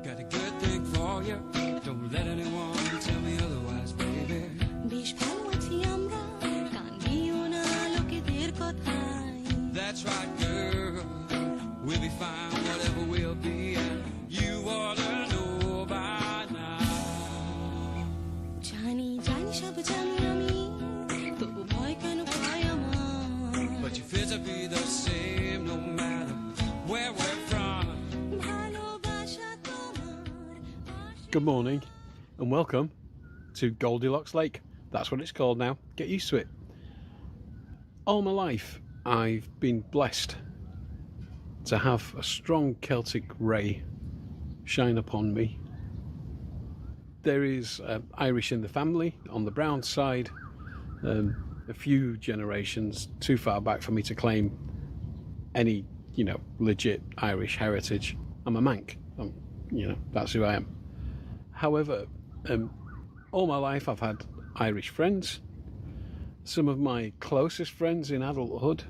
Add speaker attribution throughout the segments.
Speaker 1: Got a good thing for you. Don't let anyone tell me otherwise, baby. That's right, girl. We'll be fine, whatever we'll be, and you ought to know by now. But you feel to be the same no matter where we're from.
Speaker 2: Good morning and welcome to Goldilocks Lake. That's what it's called now. Get used to it. All my life I've been blessed to have a strong Celtic ray shine upon me. There is Irish in the family on the Brown side, a few generations too far back for me to claim any, legit Irish heritage. I'm a Manc. That's who I am. However, all my life I've had Irish friends. Some of my closest friends in adulthood,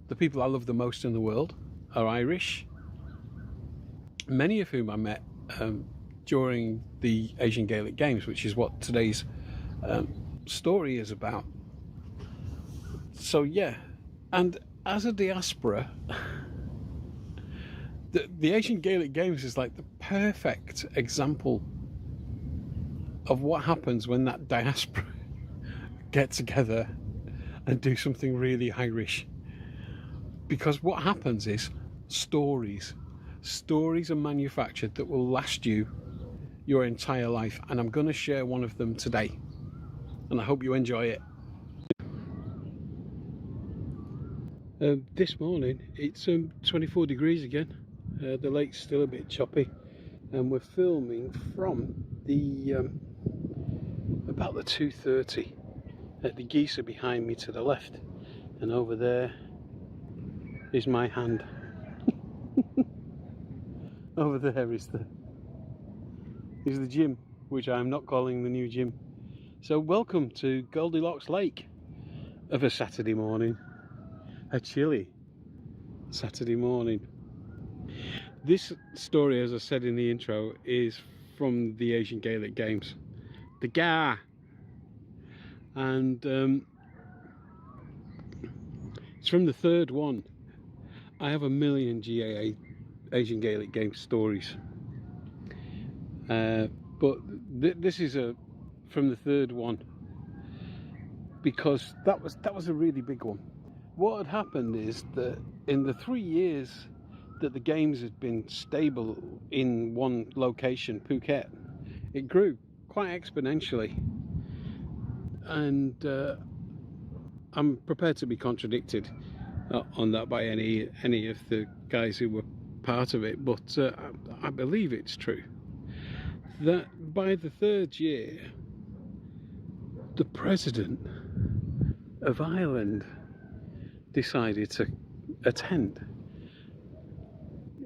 Speaker 2: the people I love the most in the world, are Irish. Many of whom I met during the Asian Gaelic Games, which is what today's story is about. So yeah, and as a diaspora, the Asian Gaelic Games is like the perfect example of what happens when that diaspora get together and do something really Irish. Because what happens is stories are manufactured that will last you your entire life, and I'm going to share one of them today, and I hope you enjoy it. This morning it's 24 degrees again. The lake's still a bit choppy, and we're filming from the about the 2:30. The geese are behind me to the left, and over there is my hand. Over there is the gym, which I'm not calling the new gym. So welcome to Goldilocks Lake of a Saturday morning, a chilly Saturday morning. This story, as I said in the intro, is from the Asian Gaelic Games, the GA, and it's from the third one. I have a million GAA Asian Gaelic Games stories, but this is from the third one, because that was a really big one. What had happened is that in the 3 years that the games had been stable in one location, Phuket, it grew quite exponentially, and I'm prepared to be contradicted on that by any of the guys who were part of it, but I believe it's true that by the third year the president of Ireland decided to attend.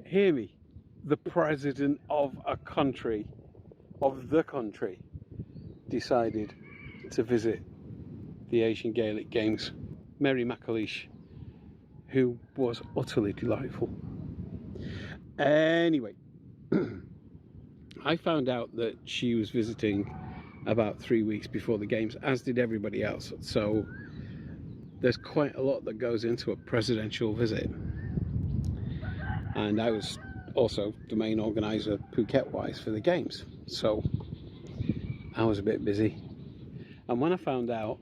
Speaker 2: Hear me, the president of the country decided to visit the Asian Gaelic Games. Mary McAleish, who was utterly delightful. Anyway, I found out that she was visiting about 3 weeks before the games, as did everybody else. So there's quite a lot that goes into a presidential visit. And I was also the main organizer Phuket-wise for the games. So I was a bit busy. And when I found out,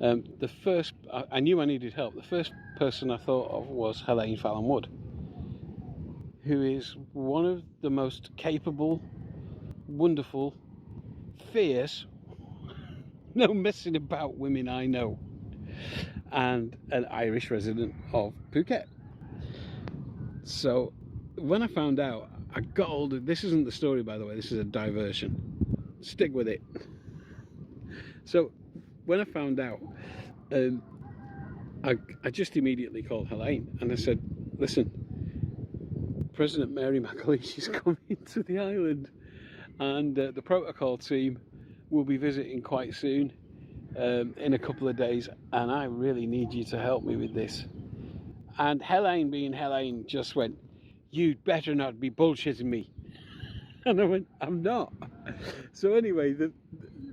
Speaker 2: I knew I needed help. The first person I thought of was Helene Fallon Wood, who is one of the most capable, wonderful, fierce, no messing about women I know, and an Irish resident of Phuket. So when I found out, I got hold of, this isn't the story, by the way, this is a diversion. Stick with it. So when I found out, I just immediately called Helene and I said, listen, President Mary McAleish is coming to the island, and the protocol team will be visiting quite soon, in a couple of days, and I really need you to help me with this. And Helene, being Helene, just went, you'd better not be bullshitting me. And I went, I'm not. So anyway,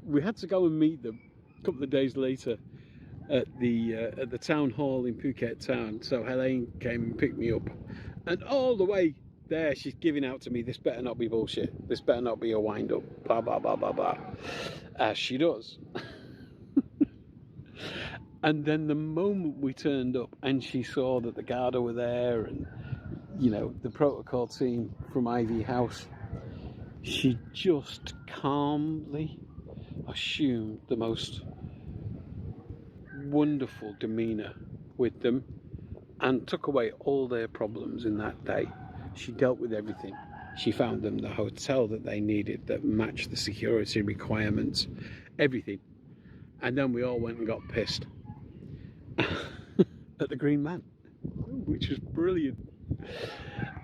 Speaker 2: we had to go and meet them a couple of days later at the town hall in Phuket town. So Helene came and picked me up, and all the way there she's giving out to me, this better not be bullshit, this better not be a wind up, blah blah blah blah blah, as she does. And then the moment we turned up and she saw that the Garda were there and, you know, the protocol team from Ivy House, she just calmly assumed the most wonderful demeanour with them and took away all their problems in that day. She dealt with everything. She found them the hotel that they needed that matched the security requirements, everything. And then we all went and got pissed at the Green Man, which was brilliant.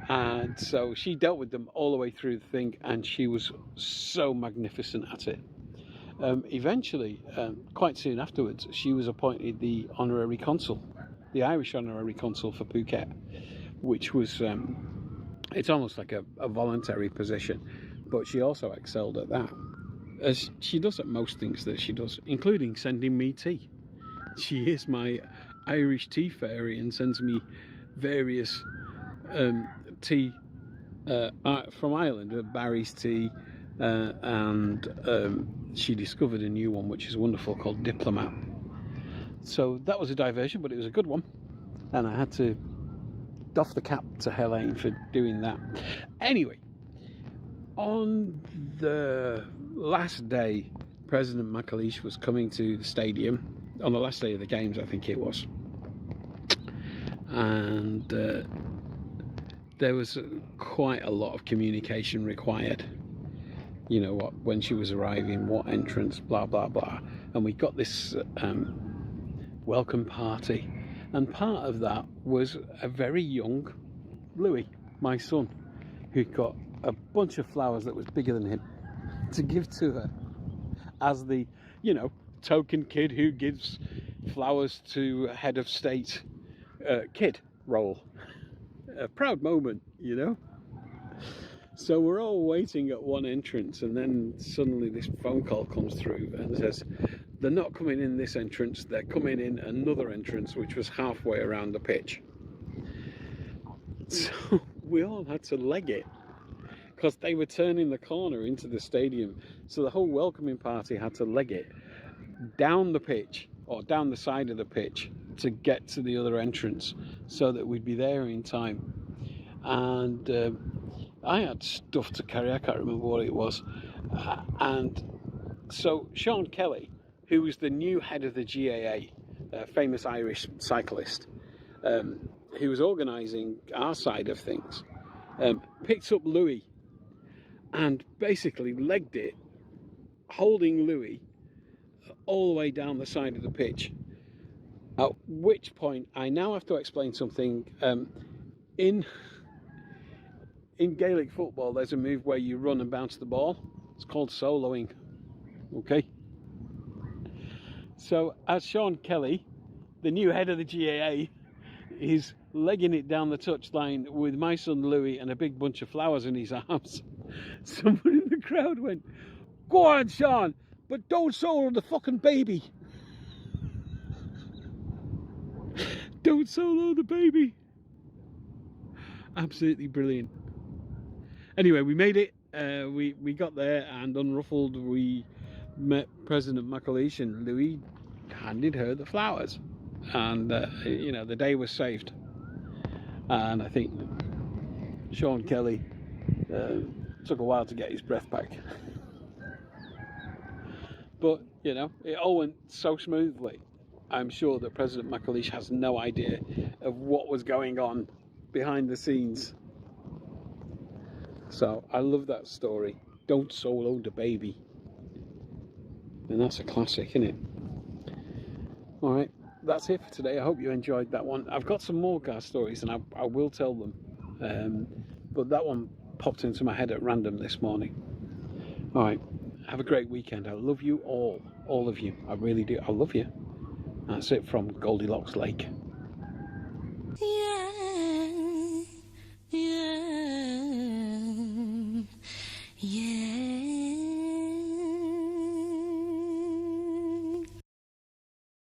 Speaker 2: And so she dealt with them all the way through the thing, and she was so magnificent at it. Eventually, quite soon afterwards, she was appointed the honorary consul, the Irish honorary consul for Phuket, which was, it's almost like a voluntary position, but she also excelled at that, as she does at most things that she does, including sending me tea. She is my Irish tea fairy and sends me various tea from Ireland, Barry's tea, and she discovered a new one which is wonderful called Diplomat. So that was a diversion, but it was a good one, and I had to doff the cap to Helene for doing that. Anyway, on the last day President McAleish was coming to the stadium, on the last day of the games I think it was, and there was quite a lot of communication required. You know what, when she was arriving, what entrance, blah blah blah, and we got this welcome party, and part of that was a very young Louie, my son, who got a bunch of flowers that was bigger than him to give to her as the, you know, token kid who gives flowers to a head of state kid role. A proud moment, you know. So we're all waiting at one entrance, and then suddenly this phone call comes through and says they're not coming in this entrance, they're coming in another entrance which was halfway around the pitch. So we all had to leg it because they were turning the corner into the stadium, so the whole welcoming party had to leg it down the pitch, or down the side of the pitch, to get to the other entrance so that we'd be there in time. And I had stuff to carry, I can't remember what it was, and so Sean Kelly, who was the new head of the GAA, a famous Irish cyclist, who was organising our side of things, picked up Louie and basically legged it, holding Louie all the way down the side of the pitch. At which point, I now have to explain something. In Gaelic football, there's a move where you run and bounce the ball. It's called soloing. Okay? So, as Sean Kelly, the new head of the GAA, is legging it down the touchline with my son Louie and a big bunch of flowers in his arms, someone in the crowd went, "Go on, Sean, but don't solo the fucking baby." Don't solo the baby. Absolutely brilliant. Anyway, we made it. We got there, and unruffled, we met President McAleish, and Louie handed her the flowers, and you know, the day was saved. And I think Sean Kelly took a while to get his breath back, but you know, it all went so smoothly. I'm sure that President McAleish has no idea of what was going on behind the scenes. So I love that story. Don't solo the baby. And that's a classic, isn't it? Alright, that's it for today. I hope you enjoyed that one. I've got some more car stories, and I will tell them. But that one popped into my head at random this morning. Alright, have a great weekend. I love you all of you. I really do. I love you. That's it from Goldilocks Lake.